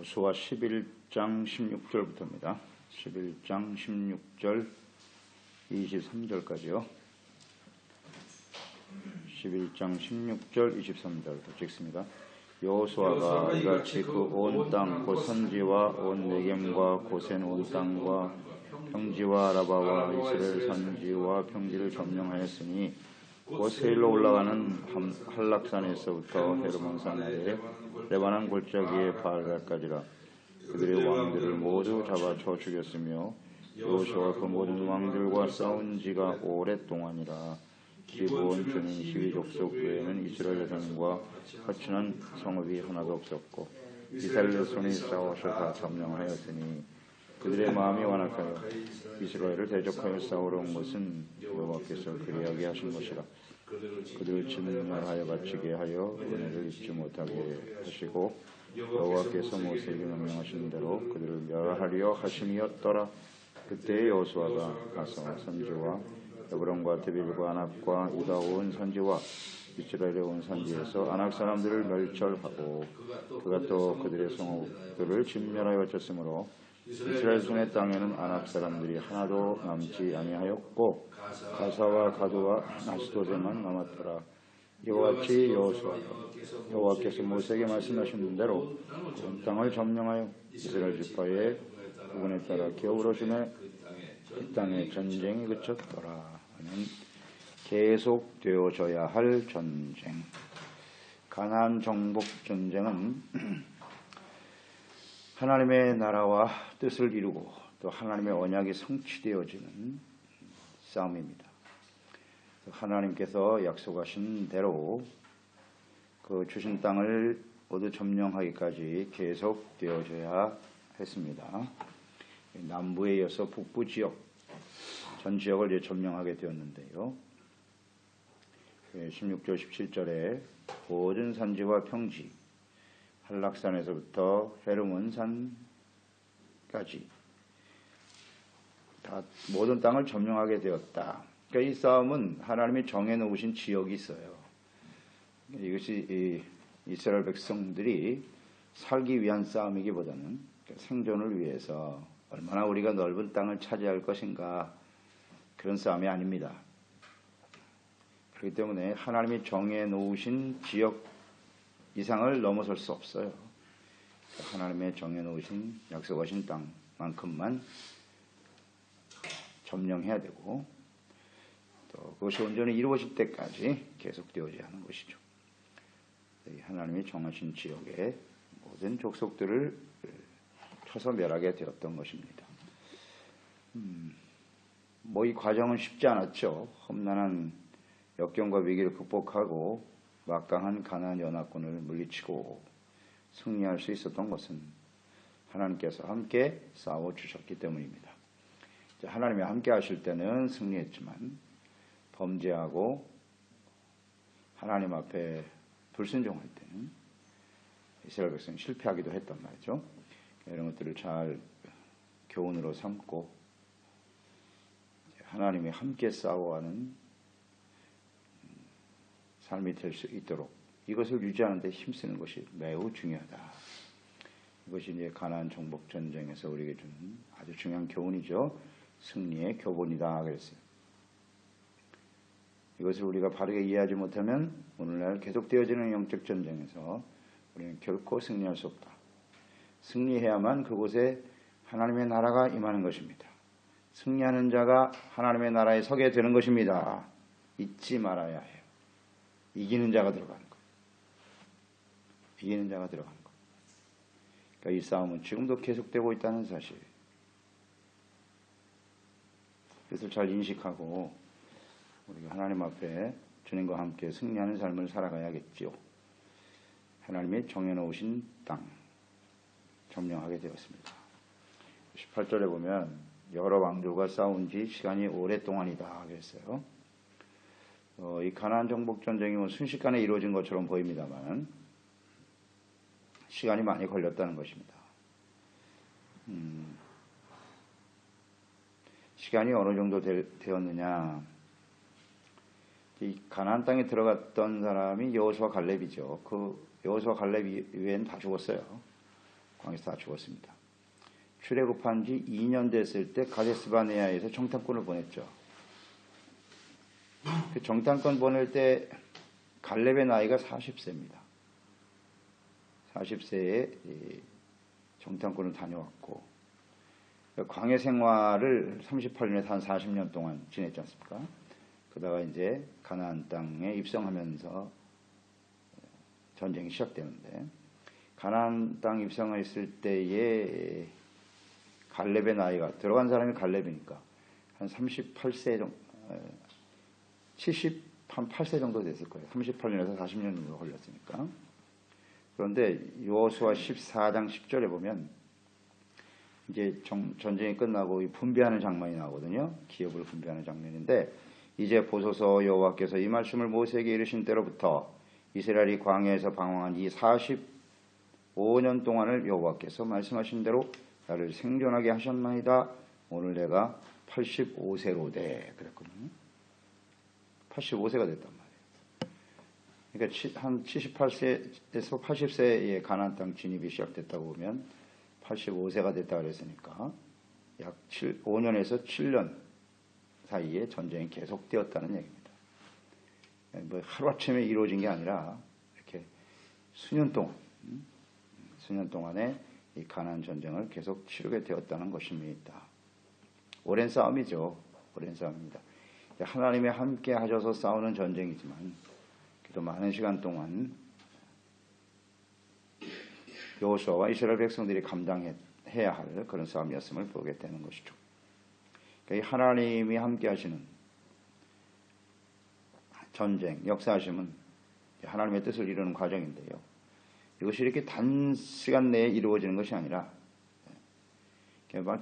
여호수아 11장 16절부터입니다. 11장 16절 23절까지요. 11장 16절 23절부터 찍습니다. 여호수아가 이같이 그 온 땅 곧 선지와 온 네겜과 고센 온 땅과 평지와 아라바와 이스라엘 산지와 평지를 점령하였으니 곧 세일로 올라가는 한락산에서부터 헤르몬산 아래 레바논 골짜기의 바알갈까지라. 그들의 왕들을 모두 잡아쳐 죽였으며 여호수아가 그 모든 왕들과 싸운 지가 오랫동안이라. 기브온 주는 히위 족속 외에는 이스라엘 성과 화친한 성읍이 하나도 없었고 이스라엘 손이 싸워서 다 점령하였으니 그들의 마음이 완악하여 이스라엘을 대적하여 싸우러 온 것은 여호와께서 그리하게 하신 것이라. 그들을 진멸하여 바치게 하여 은혜를 잊지 못하게 하시고 여호와께서 모세에게 명령하신 대로 그들을 멸하려 하심이었더라. 그때 여호수아가 가서 선지와 헤브론과 드빌과 아낙과 유다 온 산지와 이스라엘의 온 산지에서 아낙 사람들을 멸절하고 그가 또 그들의 성읍들을 진멸하여 바쳤으므로 이스라엘 손의 땅에는 아낙 사람들이 하나도 남지 아니하였고 가사와 가두와 아스도세만 남았더라. 이와 같이 여호와께서 모세에게 말씀하신 대로 온 땅을 점령하여 이스라엘 지파의 부분에 따라 기업으로 주매 그 땅에 전쟁이 그쳤더라. 계속되어져야 할 전쟁. 가나안 정복 전쟁은 하나님의 나라와 뜻을 이루고 또 하나님의 언약이 성취되어지는 싸움입니다. 하나님께서 약속하신 대로 그 주신 땅을 모두 점령하기까지 계속되어져야 했습니다. 남부에 이어서 북부 지역 전 지역을 이제 점령하게 되었는데요. 16절 17절에 모든 산지와 평지 한락산에서부터 헤르몬산까지 다 모든 땅을 점령하게 되었다. 그러니까 이 싸움은 하나님이 정해놓으신 지역이 있어요. 이것이 이스라엘 백성들이 살기 위한 싸움이기보다는 생존을 위해서 얼마나 우리가 넓은 땅을 차지할 것인가 그런 싸움이 아닙니다. 그렇기 때문에 하나님이 정해놓으신 지역 이상을 넘어설 수 없어요. 하나님의 정해놓으신 약속하신 땅만큼만 점령해야 되고 또 그것이 온전히 이루어질 때까지 계속되어져야 하는 것이죠. 하나님이 정하신 지역의 모든 족속들을 쳐서 멸하게 되었던 것입니다. 이 과정은 쉽지 않았죠. 험난한 역경과 위기를 극복하고 막강한 가나안 연합군을 물리치고 승리할 수 있었던 것은 하나님께서 함께 싸워주셨기 때문입니다. 하나님이 함께 하실 때는 승리했지만 범죄하고 하나님 앞에 불순종할 때는 이스라엘 백성이 실패하기도 했단 말이죠. 이런 것들을 잘 교훈으로 삼고 하나님이 함께 싸워하는 삶이 될 수 있도록 이것을 유지하는 데 힘쓰는 것이 매우 중요하다. 이것이 이제 가나안 정복 전쟁에서 우리에게 주는 아주 중요한 교훈이죠. 승리의 교본이다 그랬어요. 이것을 우리가 바르게 이해하지 못하면 오늘날 계속되어지는 영적 전쟁에서 우리는 결코 승리할 수 없다. 승리해야만 그곳에 하나님의 나라가 임하는 것입니다. 승리하는 자가 하나님의 나라에 서게 되는 것입니다. 잊지 말아야 해요. 이기는 자가 들어가는 것. 이기는 자가 들어가는 것. 그러니까 이 싸움은 지금도 계속되고 있다는 사실. 그것을 잘 인식하고 우리가 하나님 앞에 주님과 함께 승리하는 삶을 살아가야겠지요. 하나님이 정해놓으신 땅 점령하게 되었습니다. 18절에 보면 여러 왕들과 싸운 지 시간이 오랫동안이다 그랬어요. 이 가나안 정복 전쟁이 순식간에 이루어진 것처럼 보입니다만 시간이 많이 걸렸다는 것입니다. 시간이 어느 정도 되었느냐? 이 가나안 땅에 들어갔던 사람이 여호수아 갈렙이죠. 그 여호수아 갈렙 이외에는 다 죽었어요. 광에서 다 죽었습니다. 출애굽한 지 2년 됐을 때 가데스바네아에서 정탐꾼을 보냈죠. 그 정탐꾼 보낼 때 갈렙의 나이가 40세입니다. 40세에 정탐꾼을 다녀왔고 광해 생활을 38년에서 한 40년 동안 지냈지 않습니까? 그러다가 이제 가나안 땅에 입성하면서 전쟁이 시작되는데 가나안 땅 입성했을 때에 갈렙의 나이가 들어간 사람이 갈렙이니까 한 38세 정도, 78세 정도 됐을 거예요. 38년에서 40년 정도 걸렸으니까. 그런데 여호수아 14장 10절에 보면 이제 전쟁이 끝나고 분배하는 장면이 나오거든요. 기업을 분배하는 장면인데 이제 보소서 여호와께서 이 말씀을 모세에게 이르신 때로부터 이스라엘이 광야에서 방황한 이 45년 동안을 여호와께서 말씀하신 대로 나를 생존하게 하셨나이다. 오늘 내가 85세로 돼. 그랬거든요. 85세가 됐단 말이에요. 그러니까 한 78세에서 80세에 가나안 땅 진입이 시작됐다고 보면 85세가 됐다 그랬으니까 약 5년에서 7년 사이에 전쟁이 계속되었다는 얘기입니다. 뭐 하루아침에 이루어진 게 아니라 이렇게 수년 동안에 이 가나안 전쟁을 계속 치르게 되었다는 것입니다. 오랜 싸움이죠. 오랜 싸움입니다. 하나님이 함께 하셔서 싸우는 전쟁이지만 그래도 많은 시간 동안 여호수아와 이스라엘 백성들이 감당해야 할 그런 싸움이었음을 보게 되는 것이죠. 그러니까 하나님이 함께 하시는 전쟁, 역사하심은 하나님의 뜻을 이루는 과정인데요. 이것이 이렇게 단시간 내에 이루어지는 것이 아니라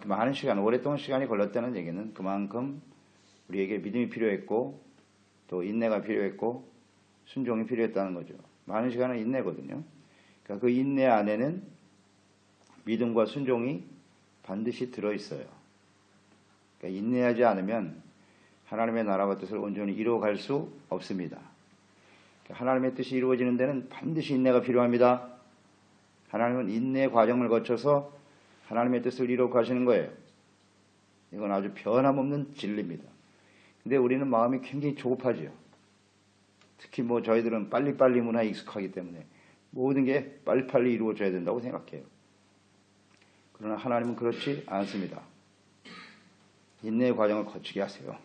많은 시간, 오랫동안 시간이 걸렸다는 얘기는 그만큼 우리에게 믿음이 필요했고 또 인내가 필요했고 순종이 필요했다는 거죠. 많은 시간은 인내거든요. 그러니까 그 인내 안에는 믿음과 순종이 반드시 들어있어요. 그러니까 인내하지 않으면 하나님의 나라와 뜻을 온전히 이루어갈 수 없습니다. 그러니까 하나님의 뜻이 이루어지는 데는 반드시 인내가 필요합니다. 하나님은 인내의 과정을 거쳐서 하나님의 뜻을 이루어가시는 거예요. 이건 아주 변함없는 진리입니다. 근데 우리는 마음이 굉장히 조급하지요. 특히 저희들은 빨리빨리 문화에 익숙하기 때문에 모든 게 빨리빨리 이루어져야 된다고 생각해요. 그러나 하나님은 그렇지 않습니다. 인내의 과정을 거치게 하세요.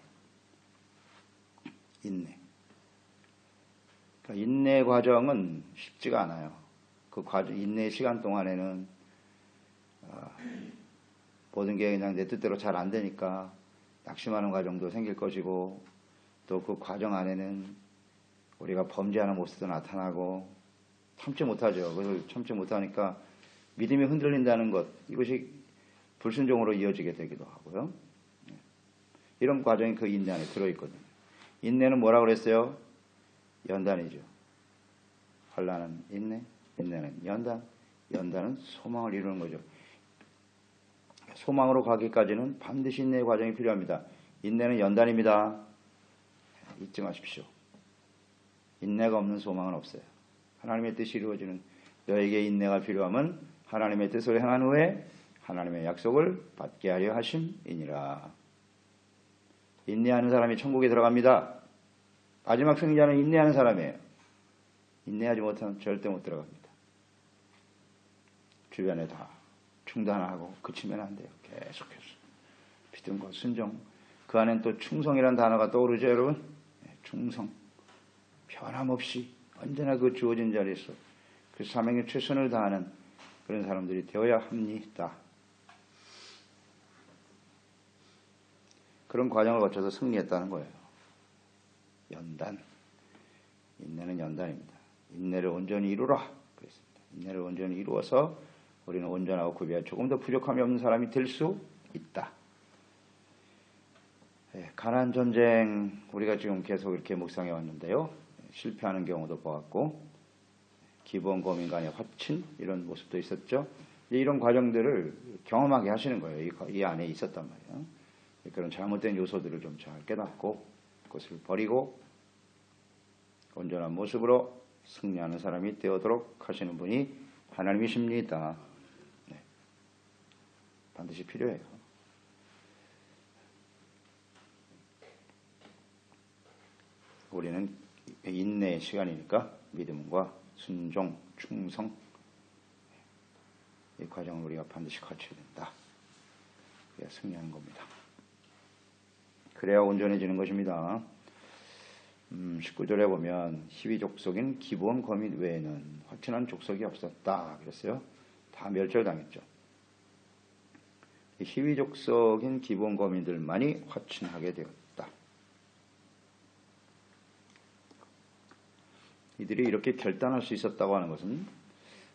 인내. 그러니까 인내의 과정은 쉽지가 않아요. 그 인내의 시간 동안에는 모든 게 그냥 내 뜻대로 잘 안 되니까 낙심하는 과정도 생길 것이고 또 그 과정 안에는 우리가 범죄하는 모습도 나타나고 참지 못하죠. 그걸 참지 못하니까 믿음이 흔들린다는 것, 이것이 불순종으로 이어지게 되기도 하고요. 이런 과정이 그 인내 안에 들어있거든요. 인내는 뭐라고 그랬어요? 연단이죠. 환난은 인내, 인내는 연단, 연단은 소망을 이루는 거죠. 소망으로 가기까지는 반드시 인내의 과정이 필요합니다. 인내는 연단입니다. 잊지 마십시오. 인내가 없는 소망은 없어요. 하나님의 뜻이 이루어지는 너에게 인내가 필요함은 하나님의 뜻을 행한 후에 하나님의 약속을 받게 하려 하심이니라. 인내하는 사람이 천국에 들어갑니다. 마지막 승리자는 인내하는 사람이에요. 인내하지 못하면 절대 못 들어갑니다. 주변에 다 중단하고 그치면 안 돼요. 계속해서 믿음과 순종, 그 안엔 또 충성이라는 단어가 떠오르죠, 여러분? 충성, 변함없이 언제나 그 주어진 자리에서 그 사명에 최선을 다하는 그런 사람들이 되어야 합니다. 그런 과정을 거쳐서 승리했다는 거예요. 연단, 인내는 연단입니다. 인내를 온전히 이루라 그랬습니다. 인내를 온전히 이루어서 우리는 온전하고 구비하여 조금 더 부족함이 없는 사람이 될 수 있다. 가나안 전쟁 우리가 지금 계속 이렇게 묵상해 왔는데요. 실패하는 경우도 보았고 기브온 거민 간의 화친 이런 모습도 있었죠. 이런 과정들을 경험하게 하시는 거예요. 이 안에 있었단 말이에요. 그런 잘못된 요소들을 좀 잘 깨닫고 그것을 버리고 온전한 모습으로 승리하는 사람이 되어도록 하시는 분이 하나님이십니다. 반드시 필요해요. 우리는 인내의 시간이니까 믿음과 순종, 충성 이 과정을 우리가 반드시 거쳐야 된다. 그래야 승리하는 겁니다. 그래야 온전해지는 것입니다. 19절에 보면 희위 족속인 기브온 거민 외에는 확신한 족속이 없었다 그랬어요. 다 멸절당했죠. 희위 족속인 기브온 거민들만이 확신하게 되었다. 이들이 이렇게 결단할 수 있었다고 하는 것은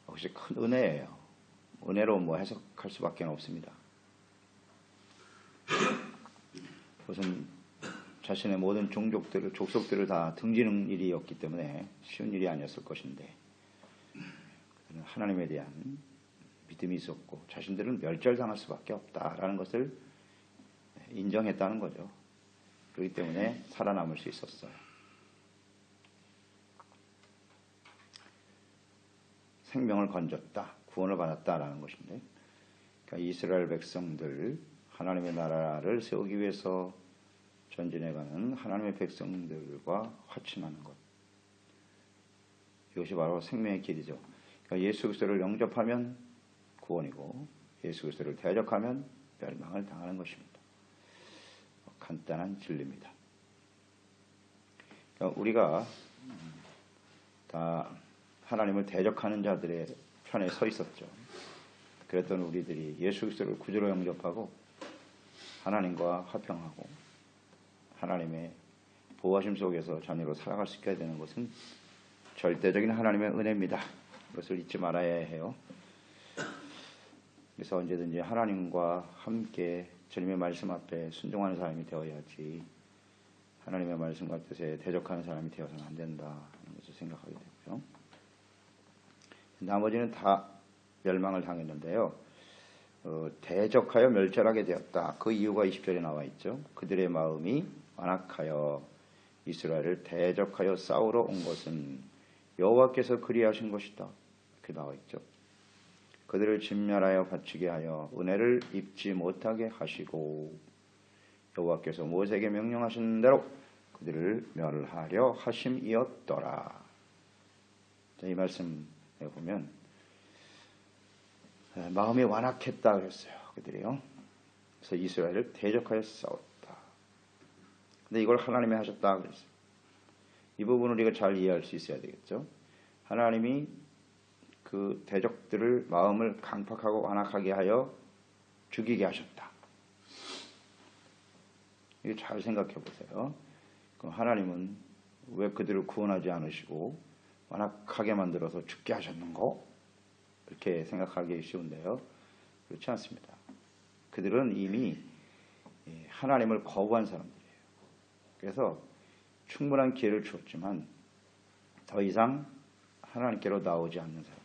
역시 큰 은혜예요. 은혜로 해석할 수밖에 없습니다. 그것은 자신의 모든 족속들을 다 등지는 일이었기 때문에 쉬운 일이 아니었을 것인데 그들은 하나님에 대한 믿음이 있었고 자신들은 멸절당할 수밖에 없다라는 것을 인정했다는 거죠. 그렇기 때문에 살아남을 수 있었어요. 생명을 건졌다, 구원을 받았다라는 것인데, 그러니까 이스라엘 백성들 하나님의 나라를 세우기 위해서 전진해가는 하나님의 백성들과 화친하는 것, 이것이 바로 생명의 길이죠. 그러니까 예수 그리스도를 영접하면 구원이고 예수 그리스도를 대적하면 멸망을 당하는 것입니다. 간단한 진리입니다. 그러니까 우리가 다 하나님을 대적하는 자들의 편에 서 있었죠. 그랬던 우리들이 예수 그리스도를 구주로 영접하고 하나님과 화평하고 하나님의 보호하심 속에서 자녀로 살아갈 수 있게 되는 것은 절대적인 하나님의 은혜입니다. 그것을 잊지 말아야 해요. 그래서 언제든지 하나님과 함께 주님의 말씀 앞에 순종하는 사람이 되어야지 하나님의 말씀과 뜻에 대적하는 사람이 되어서는 안 된다 하는 것을 생각하게 되고요. 나머지는 다 멸망을 당했는데요. 대적하여 멸절하게 되었다. 그 이유가 20절에 나와 있죠. 그들의 마음이 완악하여 이스라엘을 대적하여 싸우러 온 것은 여호와께서 그리하신 것이다. 이렇게 나와 있죠. 그들을 진멸하여 갇히게 하여 은혜를 입지 못하게 하시고 여호와께서 모세에게 명령하신 대로 그들을 멸하려 하심이었더라. 이 말씀에 보면 마음이 완악했다 그랬어요. 그들이요. 그래서 이스라엘을 대적하여 싸웠다. 근데 이걸 하나님이 하셨다 그랬어요. 이 부분을 우리가 잘 이해할 수 있어야 되겠죠. 하나님이 그 대적들을 마음을 강팍하고 완악하게 하여 죽이게 하셨다. 이거 잘 생각해 보세요. 그럼 하나님은 왜 그들을 구원하지 않으시고 완악하게 만들어서 죽게 하셨는고? 이렇게 생각하기 쉬운데요. 그렇지 않습니다. 그들은 이미 하나님을 거부한 사람들이에요. 그래서 충분한 기회를 주었지만 더 이상 하나님께로 나오지 않는 사람들,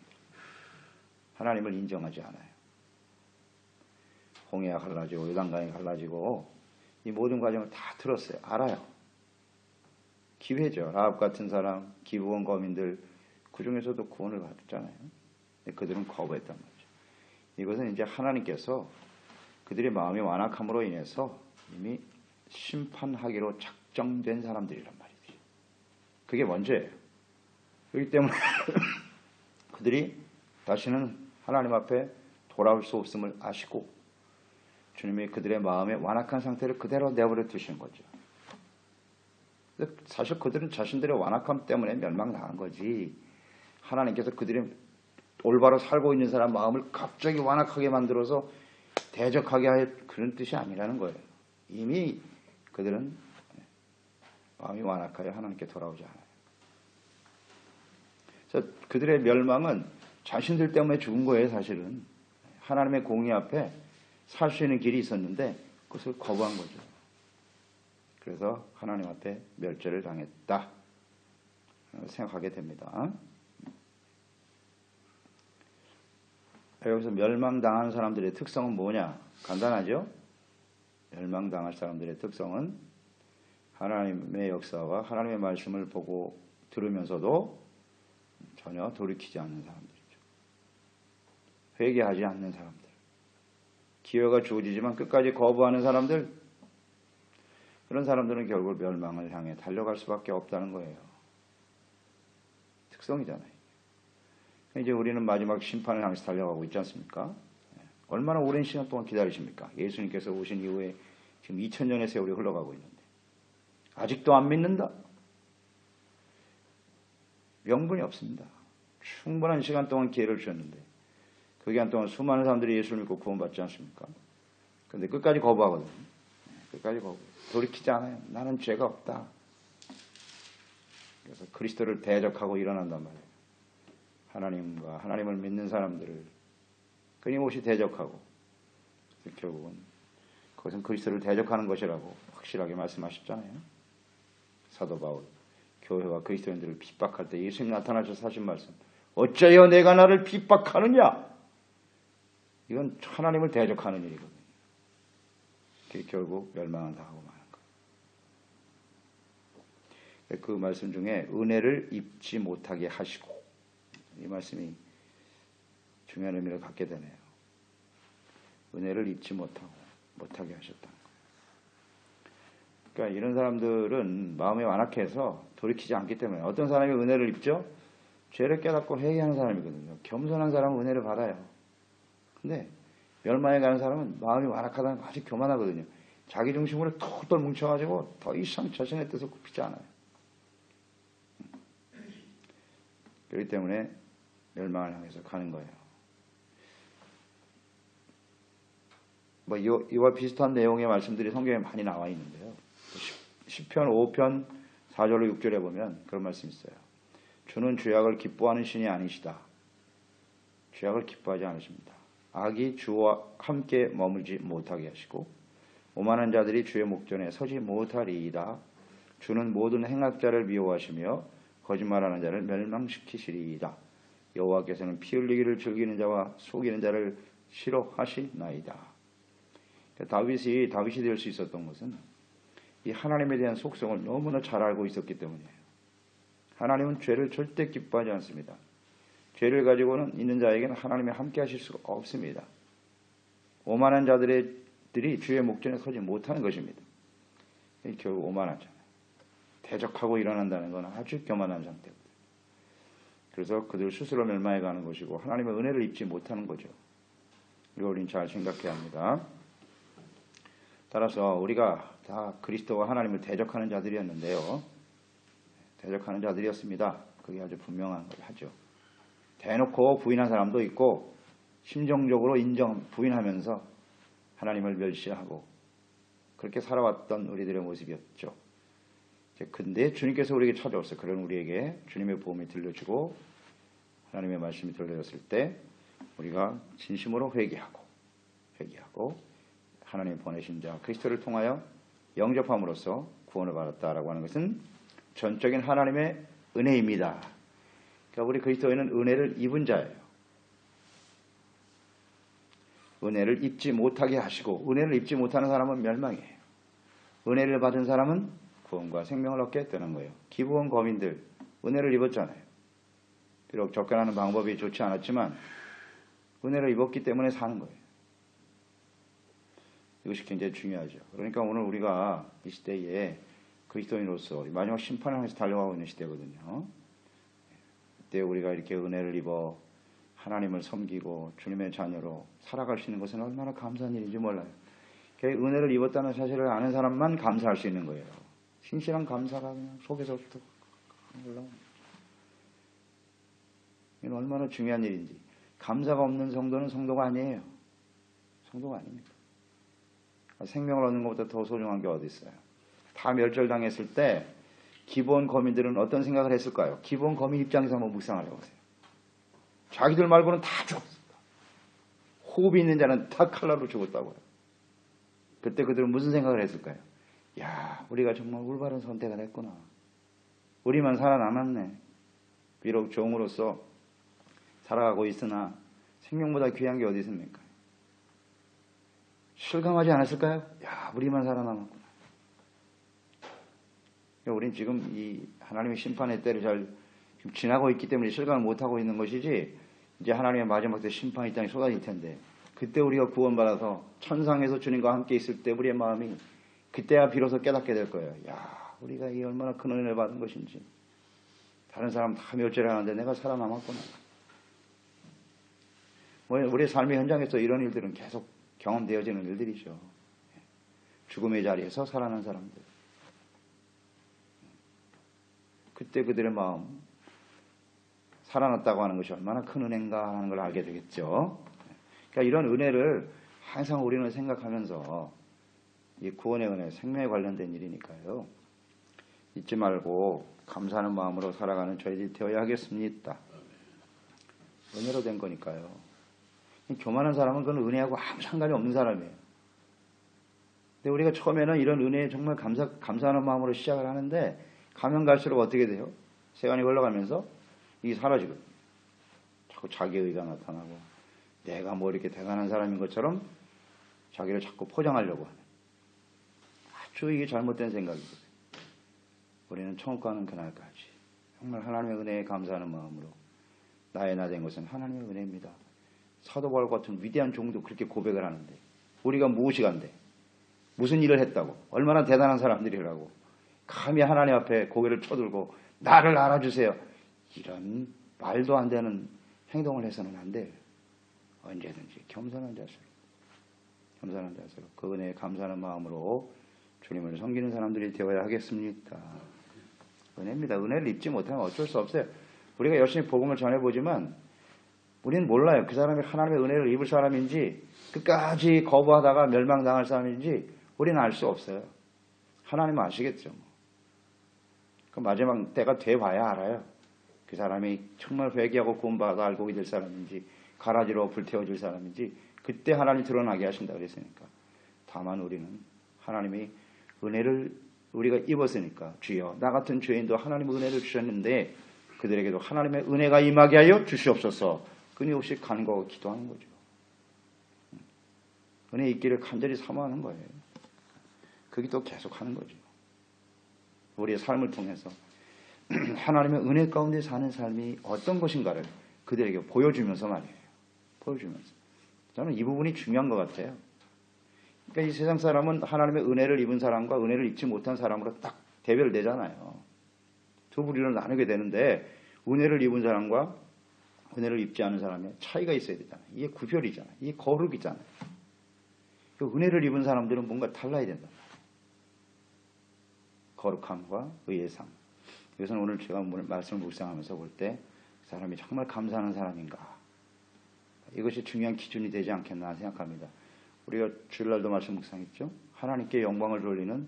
하나님을 인정하지 않아요. 홍해가 갈라지고 요단강이 갈라지고 이 모든 과정을 다 들었어요. 알아요. 기회죠. 라합 같은 사람, 기브온 거민들 그 중에서도 구원을 받았잖아요. 그들은 거부했단 말이죠. 이것은 이제 하나님께서 그들의 마음이 완악함으로 인해서 이미 심판하기로 작정된 사람들이란 말이지. 그게 먼저예요. 그렇기 때문에 그들이 다시는 하나님 앞에 돌아올 수 없음을 아시고 주님이 그들의 마음의 완악한 상태를 그대로 내버려 두시는 거죠. 사실 그들은 자신들의 완악함 때문에 멸망당한 거지, 하나님께서 그들의 올바로 살고 있는 사람 마음을 갑자기 완악하게 만들어서 대적하게 할 그런 뜻이 아니라는 거예요. 이미 그들은 마음이 완악하여 하나님께 돌아오지 않아요. 그래서 그들의 멸망은 자신들 때문에 죽은 거예요. 사실은 하나님의 공의 앞에 살 수 있는 길이 있었는데 그것을 거부한 거죠. 그래서 하나님 앞에 멸절을 당했다 생각하게 됩니다. 여기서 멸망당한 사람들의 특성은 뭐냐? 간단하죠? 멸망당할 사람들의 특성은 하나님의 역사와 하나님의 말씀을 보고 들으면서도 전혀 돌이키지 않는 사람들이죠. 회개하지 않는 사람들. 기회가 주어지지만 끝까지 거부하는 사람들, 그런 사람들은 결국 멸망을 향해 달려갈 수밖에 없다는 거예요. 특성이잖아요. 이제 우리는 마지막 심판을 향해서 달려가고 있지 않습니까? 얼마나 오랜 시간 동안 기다리십니까? 예수님께서 오신 이후에 지금 2000년의 세월이 흘러가고 있는데 아직도 안 믿는다? 명분이 없습니다. 충분한 시간 동안 기회를 주셨는데 그 기간 동안 수많은 사람들이 예수를 믿고 구원받지 않습니까? 그런데 끝까지 거부하거든요. 끝까지 거부. 돌이키지 않아요. 나는 죄가 없다. 그래서 그리스도를 대적하고 일어난단 말이에요. 하나님과 하나님을 믿는 사람들을 끊임없이 대적하고 결국은 그것은 그리스도를 대적하는 것이라고 확실하게 말씀하셨잖아요. 사도 바울 교회와 그리스도인들을 핍박할 때 예수님 나타나셔서 하신 말씀, 어찌하여 내가 나를 핍박하느냐? 이건 하나님을 대적하는 일이거든요. 결국 멸망을 당하고 마는 거예요. 그 말씀 중에 은혜를 입지 못하게 하시고, 이 말씀이 중요한 의미를 갖게 되네요. 은혜를 입지 못하게 하셨다. 그러니까 이런 사람들은 마음이 완악해서 돌이키지 않기 때문에, 어떤 사람이 은혜를 입죠? 죄를 깨닫고 회개하는 사람이거든요. 겸손한 사람은 은혜를 받아요. 근데 멸망에 가는 사람은 마음이 완악하다는 거 아주 교만하거든요. 자기 중심으로 똘똘 뭉쳐가지고 더 이상 자신의 뜻을 굽히지 않아요. 그렇기 때문에 멸망을 향해서 가는 거예요. 뭐 이와 비슷한 내용의 말씀들이 성경에 많이 나와 있는데요. 시편 5편 4절로 6절에 보면 그런 말씀이 있어요. 주는 죄악을 기뻐하는 신이 아니시다. 죄악을 기뻐하지 않으십니다. 악이 주와 함께 머물지 못하게 하시고 오만한 자들이 주의 목전에 서지 못하리이다. 주는 모든 행악자를 미워하시며 거짓말하는 자를 멸망시키시리이다. 여호와께서는 피 흘리기를 즐기는 자와 속이는 자를 싫어하시나이다. 다윗이 될 수 있었던 것은 이 하나님에 대한 속성을 너무나 잘 알고 있었기 때문이에요. 하나님은 죄를 절대 기뻐하지 않습니다. 죄를 가지고는 있는 자에게는 하나님이 함께 하실 수가 없습니다. 오만한 자들이 주의 목전에 서지 못하는 것입니다. 결국 오만하잖아요. 대적하고 일어난다는 건 아주 교만한 상태거든요. 그래서 그들 스스로 멸망해 가는 것이고 하나님의 은혜를 입지 못하는 거죠. 이거 우리는 잘 생각해야 합니다. 따라서 우리가 다 그리스도와 하나님을 대적하는 자들이었는데요. 대적하는 자들이었습니다. 그게 아주 분명한 걸 하죠. 대놓고 부인한 사람도 있고 심정적으로 부인하면서 하나님을 멸시하고 그렇게 살아왔던 우리들의 모습이었죠. 근데 주님께서 우리에게 찾아왔어요. 그런 우리에게 주님의 보험이 들려주고 하나님의 말씀이 들려졌을 때 우리가 진심으로 회개하고 하나님 보내신 자 그리스도를 통하여 영접함으로써 구원을 받았다라고 하는 것은 전적인 하나님의 은혜입니다. 그러니까 우리 그리스도인은 은혜를 입은 자예요. 은혜를 입지 못하게 하시고 은혜를 입지 못하는 사람은 멸망이에요. 은혜를 받은 사람은 구원과 생명을 얻게 되는 거예요. 기부원 거민들 은혜를 입었잖아요. 비록 접근하는 방법이 좋지 않았지만 은혜를 입었기 때문에 사는 거예요. 이것이 굉장히 중요하죠. 그러니까 오늘 우리가 이 시대에 그리스도인으로서 마지막 심판을 향해서 달려가고 있는 시대거든요. 그때 우리가 이렇게 은혜를 입어 하나님을 섬기고 주님의 자녀로 살아갈 수 있는 것은 얼마나 감사한 일인지 몰라요. 은혜를 입었다는 사실을 아는 사람만 감사할 수 있는 거예요. 신실한 감사가 그냥 속에서부터 올라옵니다. 이건 얼마나 중요한 일인지. 감사가 없는 성도는 성도가 아니에요. 성도가 아닙니다. 생명을 얻는 것보다 더 소중한 게 어디 있어요. 다 멸절당했을 때 기본 거민들은 어떤 생각을 했을까요? 기본 거민 입장에서 한번 묵상을 해보세요. 자기들 말고는 다 죽었습니다. 호흡이 있는 자는 다 칼날로 죽었다고요. 그때 그들은 무슨 생각을 했을까요? 야, 우리가 정말 올바른 선택을 했구나. 우리만 살아남았네. 비록 종으로서 살아가고 있으나 생명보다 귀한 게 어디 있습니까? 실감하지 않았을까요? 야, 우리만 살아남았구나. 우린 지금 이 하나님의 심판의 때를 잘 지나고 있기 때문에 실감을 못하고 있는 것이지, 이제 하나님의 마지막 때 심판이 이 땅에 쏟아질 텐데 그때 우리가 구원받아서 천상에서 주님과 함께 있을 때 우리의 마음이 그때야 비로소 깨닫게 될 거예요. 야, 우리가 이 얼마나 큰 은혜를 받은 것인지. 다른 사람 다 멸절하는데 내가 살아남았구나. 우리의 삶의 현장에서 이런 일들은 계속 경험되어지는 일들이죠. 죽음의 자리에서 살아난 사람들. 그때 그들의 마음, 살아났다고 하는 것이 얼마나 큰 은혜인가 하는 걸 알게 되겠죠. 그러니까 이런 은혜를 항상 우리는 생각하면서 이 구원의 은혜, 생명에 관련된 일이니까요. 잊지 말고 감사하는 마음으로 살아가는 저희들이 되어야 하겠습니다. 은혜로 된 거니까요. 교만한 사람은 그건 은혜하고 아무 상관이 없는 사람이에요. 근데 우리가 처음에는 이런 은혜에 정말 감사하는 마음으로 시작을 하는데 가면 갈수록 어떻게 돼요? 시간이 흘러가면서 이게 사라지거든요. 자꾸 자기의가 나타나고 내가 뭐 이렇게 대단한 사람인 것처럼 자기를 자꾸 포장하려고 하는 아주 이게 잘못된 생각이거든요. 우리는 천국 가는 그날까지 정말 하나님의 은혜에 감사하는 마음으로 나의 나 된 것은 하나님의 은혜입니다. 사도 바울 같은 위대한 종도 그렇게 고백을 하는데 우리가 무엇이 간데 무슨 일을 했다고 얼마나 대단한 사람들이라고 감히 하나님 앞에 고개를 쳐들고 나를 알아주세요. 이런 말도 안 되는 행동을 해서는 안 돼요. 언제든지 겸손한 자세로 그 은혜에 감사하는 마음으로 주님을 섬기는 사람들이 되어야 하겠습니다. 은혜입니다. 은혜를 입지 못하면 어쩔 수 없어요. 우리가 열심히 복음을 전해보지만 우리는 몰라요. 그 사람이 하나님의 은혜를 입을 사람인지 끝까지 거부하다가 멸망당할 사람인지 우리는 알 수 없어요. 하나님은 아시겠죠. 그 마지막 때가 돼봐야 알아요. 그 사람이 정말 회개하고 구원받아 알고 될 사람인지 가라지로 불태워질 사람인지 그때 하나님이 드러나게 하신다 그랬으니까. 다만 우리는 하나님이 은혜를 우리가 입었으니까 주여 나 같은 죄인도 하나님의 은혜를 주셨는데 그들에게도 하나님의 은혜가 임하게 하여 주시옵소서. 끊임없이 간구하고 기도하는 거죠. 은혜 있기를 간절히 사모하는 거예요. 그 기도 계속 하는 거죠. 우리의 삶을 통해서 하나님의 은혜 가운데 사는 삶이 어떤 것인가를 그들에게 보여주면서 말이에요. 보여주면서. 저는 이 부분이 중요한 것 같아요. 그러니까 이 세상 사람은 하나님의 은혜를 입은 사람과 은혜를 입지 못한 사람으로 딱 대별되잖아요. 두 부류로 나누게 되는데 은혜를 입은 사람과 은혜를 입지 않은 사람의 차이가 있어야 되잖아요. 이게 구별이잖아요. 이게 거룩이잖아요. 그 은혜를 입은 사람들은 뭔가 달라야 된다. 거룩함과 의의 삶. 이것은 오늘 제가 말씀을 묵상하면서 볼 때 사람이 정말 감사하는 사람인가. 이것이 중요한 기준이 되지 않겠나 생각합니다. 우리가 주일날도 말씀 묵상했죠. 하나님께 영광을 돌리는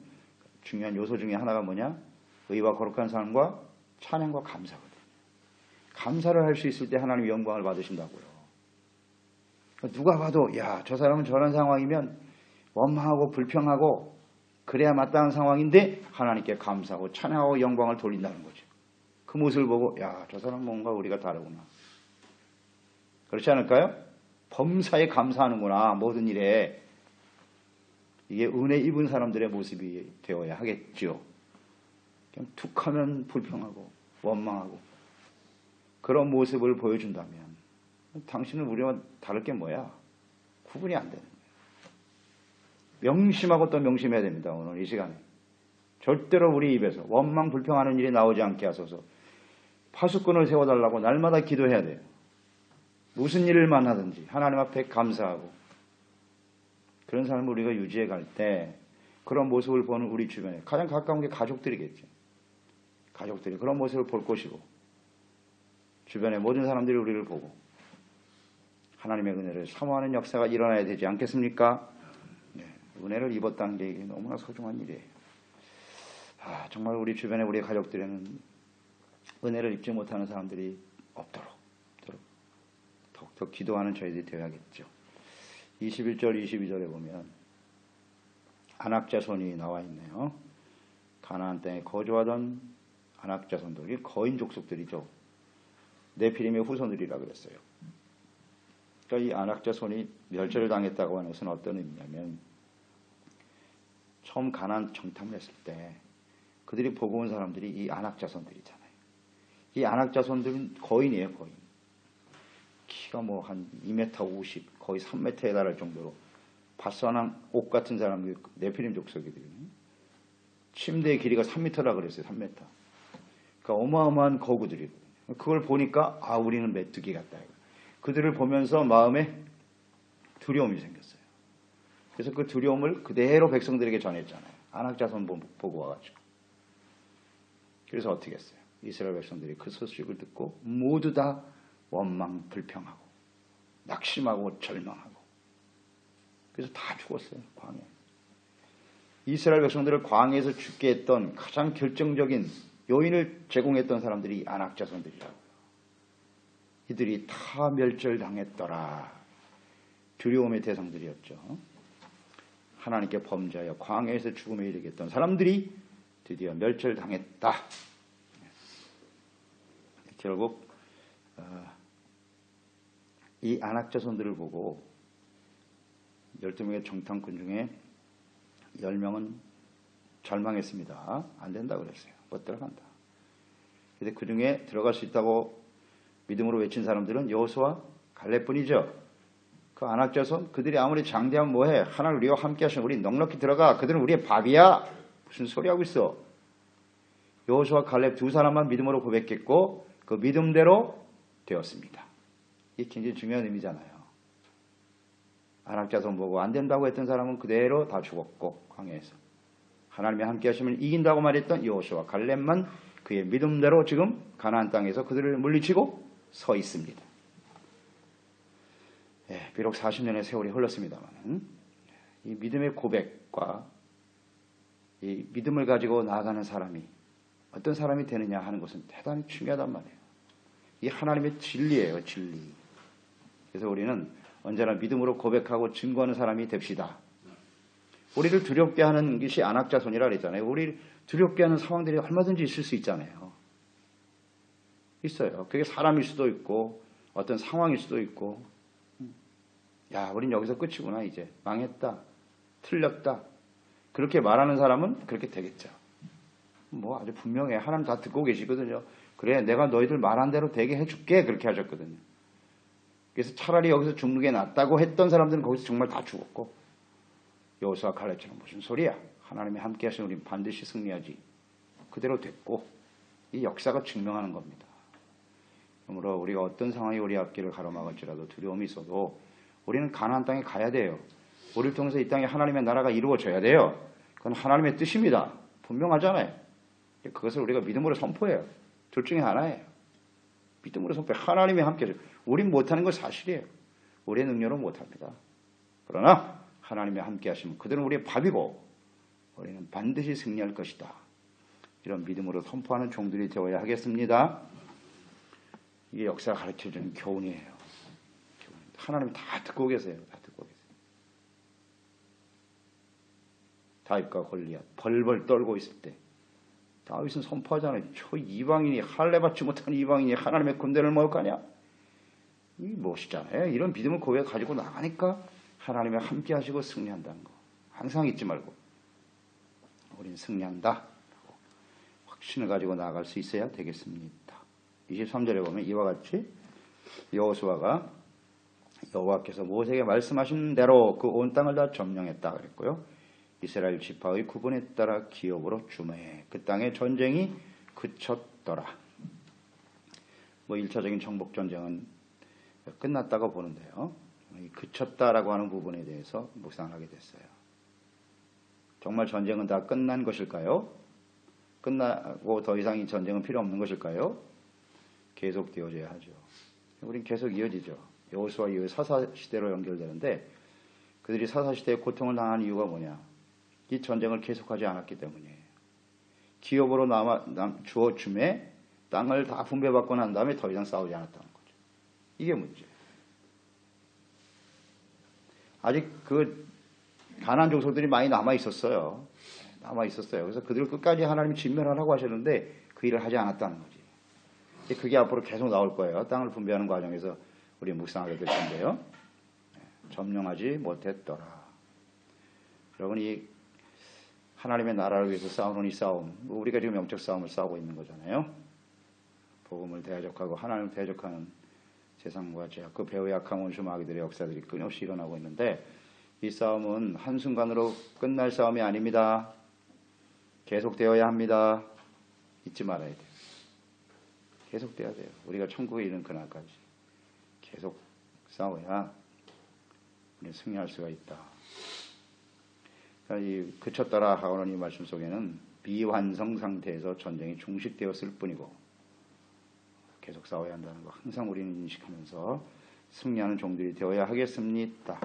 중요한 요소 중에 하나가 뭐냐? 의와 거룩한 삶과 찬양과 감사거든요. 감사를 할 수 있을 때 하나님의 영광을 받으신다고요. 누가 봐도 야, 저 사람은 저런 상황이면 원망하고 불평하고 그래야 마땅한 상황인데 하나님께 감사하고 찬양하고 영광을 돌린다는 거죠. 그 모습을 보고 야, 저 사람 뭔가 우리가 다르구나. 그렇지 않을까요? 범사에 감사하는구나. 모든 일에. 이게 은혜 입은 사람들의 모습이 되어야 하겠죠. 그냥 툭 하면 불평하고 원망하고 그런 모습을 보여준다면 당신은 우리와 다를 게 뭐야? 구분이 안 되는 거예요. 명심하고 또 명심해야 됩니다. 오늘 이 시간에. 절대로 우리 입에서 원망 불평하는 일이 나오지 않게 하소서. 파수꾼을 세워달라고 날마다 기도해야 돼요. 무슨 일을 만나든지 하나님 앞에 감사하고 그런 삶을 우리가 유지해 갈 때 그런 모습을 보는 우리 주변에 가장 가까운 게 가족들이겠죠. 가족들이 그런 모습을 볼 것이고 주변의 모든 사람들이 우리를 보고 하나님의 은혜를 사모하는 역사가 일어나야 되지 않겠습니까? 네, 은혜를 입었다는 게 너무나 소중한 일이에요. 정말 우리 주변에 우리 가족들에는 은혜를 입지 못하는 사람들이 없도록 더욱더 기도하는 저희들이 되어야겠죠. 21절 22절에 보면 안악자손이 나와 있네요. 가나안 땅에 거주하던 안악자손들이 거인 족속들이죠. 네피림의 후손들이라 그랬어요. 그러니까 이 안악자손이 멸절을 당했다고 하는 것은 어떤 의미냐면 처음 가나안 정탐을 했을 때 그들이 보고 온 사람들이 이 안악자손들이잖아요. 이 안악자손들은 거인이에요. 거인. 키가 뭐 한 2m 50, 거의 3m에 달할 정도로 바산한 옥 같은 사람들이 네피림 족속이거든요. 침대의 길이가 3m라 그랬어요. 3m. 그러니까 어마어마한 거구들이거든요. 그걸 보니까 우리는 메뚜기 같다. 그들을 보면서 마음에 두려움이 생겼어요. 그래서 그 두려움을 그대로 백성들에게 전했잖아요. 안악자손 보고 와가지고. 그래서 어떻게 했어요? 이스라엘 백성들이 그 소식을 듣고 모두 다 원망 불평하고 낙심하고 절망하고 그래서 다 죽었어요. 광야에. 이스라엘 백성들을 광야에서 죽게 했던 가장 결정적인 요인을 제공했던 사람들이 안악자손들이라고요. 이들이 다 멸절당했더라. 두려움의 대상들이었죠. 하나님께 범죄하여 광야에서 죽음에 이르겠던 사람들이 드디어 멸절당했다. 결국 이 안악자손들을 보고 12명의 정탐꾼 중에 10명은 절망했습니다. 안 된다 그랬어요. 못 들어간다. 근데 그 중에 들어갈 수 있다고 믿음으로 외친 사람들은 여호수아 갈렙뿐이죠. 그 안악자손 그들이 아무리 장대하면 뭐해. 하나님 우리와 함께 하시면 우리 넉넉히 들어가. 그들은 우리의 밥이야. 무슨 소리 하고 있어. 여호수아 갈렙 두 사람만 믿음으로 고백했고 그 믿음대로 되었습니다. 이게 굉장히 중요한 의미잖아요. 안악자손 보고 안 된다고 했던 사람은 그대로 다 죽었고 광야에서 하나님이 함께 하시면 이긴다고 말했던 여호수아 갈렙만 그의 믿음대로 지금 가나안 땅에서 그들을 물리치고 서 있습니다. 비록 40년의 세월이 흘렀습니다만 이 믿음의 고백과 이 믿음을 가지고 나아가는 사람이 어떤 사람이 되느냐 하는 것은 대단히 중요하단 말이에요. 이 하나님의 진리예요. 진리. 그래서 우리는 언제나 믿음으로 고백하고 증거하는 사람이 됩시다. 우리를 두렵게 하는 것이 안악자손이라 그랬잖아요. 우리를 두렵게 하는 상황들이 얼마든지 있을 수 있잖아요. 있어요. 그게 사람일 수도 있고 어떤 상황일 수도 있고 야, 우린 여기서 끝이구나. 이제 망했다. 틀렸다. 그렇게 말하는 사람은 그렇게 되겠죠. 뭐 아주 분명해. 하나님 다 듣고 계시거든요. 그래, 내가 너희들 말한 대로 되게 해줄게. 그렇게 하셨거든요. 그래서 차라리 여기서 죽는 게 낫다고 했던 사람들은 거기서 정말 다 죽었고 여호수아 갈렙처럼 무슨 소리야. 하나님이 함께 하시면 우리는 반드시 승리하지. 그대로 됐고 이 역사가 증명하는 겁니다. 그러므로 우리가 어떤 상황이 우리 앞길을 가로막을지라도 두려움이 있어도 우리는 가나안 땅에 가야 돼요. 우리를 통해서 이 땅에 하나님의 나라가 이루어져야 돼요. 그건 하나님의 뜻입니다. 분명하잖아요. 그것을 우리가 믿음으로 선포해요. 둘 중에 하나예요. 믿음으로 선포해. 하나님이 함께 해요. 우린 못하는 건 사실이에요. 우리의 능력은 못합니다. 그러나 하나님이 함께 하시면 그들은 우리의 밥이고 우리는 반드시 승리할 것이다. 이런 믿음으로 선포하는 종들이 되어야 하겠습니다. 이게 역사가 가르쳐주는 교훈이에요. 하나님 다 듣고 계세요. 다 듣고 계세요. 다윗과 골리앗 벌벌 떨고 있을 때 다윗은 선포하잖아요. 저 이방인이 할례받지 못한 이방인이 하나님의 군대를 모욕하냐? 이 무엇이잖아요. 이런 믿음을 고백 가지고 나가니까 하나님이 함께 하시고 승리한다는 거. 항상 잊지 말고 우린 승리한다. 확신을 가지고 나아갈 수 있어야 되겠습니다. 23절에 보면 이와 같이 여호수아가 여호와께서 모세에게 말씀하신 대로 그 온 땅을 다 점령했다 그랬고요. 이스라엘 지파의 구분에 따라 기업으로 주매 그 땅의 전쟁이 그쳤더라. 1차적인 정복 전쟁은 끝났다고 보는데요. 그쳤다라고 하는 부분에 대해서 묵상을 하게 됐어요. 정말 전쟁은 다 끝난 것일까요? 끝나고 더 이상 이 전쟁은 필요 없는 것일까요? 계속 되어져야 하죠. 우린 계속 이어지죠. 여호수아 이후 사사시대로 연결되는데 그들이 사사시대에 고통을 당한 이유가 뭐냐? 이 전쟁을 계속하지 않았기 때문이에요. 기업으로 주어 줌에 땅을 다 분배받고 난 다음에 더 이상 싸우지 않았다는 거죠. 이게 문제예요. 아직 그 가나안 족속들이 많이 남아 있었어요. 그래서 그들을 끝까지 하나님이 진멸하라고 하셨는데 그 일을 하지 않았다는 거지. 그게 앞으로 계속 나올 거예요. 땅을 분배하는 과정에서 우리 묵상하게 될 텐데요. 점령하지 못했더라. 여러분, 이 하나님의 나라를 위해서 싸우는 이 싸움, 우리가 지금 영적 싸움을 싸우고 있는 거잖아요. 복음을 대적하고 하나님을 대적하는 세상과 죄악, 그 배후의 악한 원수 마귀들의 역사들이 끊임없이 일어나고 있는데 이 싸움은 한순간으로 끝날 싸움이 아닙니다. 계속되어야 합니다. 잊지 말아야 돼요. 계속돼야 돼요. 우리가 천국에 이르는 그날까지 계속 싸워야 우리는 승리할 수가 있다. 그러니까 이 그쳤더라 하고는 이 말씀 속에는 비완성 상태에서 전쟁이 종식되었을 뿐이고 계속 싸워야 한다는 거 항상 우리는 인식하면서 승리하는 종들이 되어야 하겠습니다.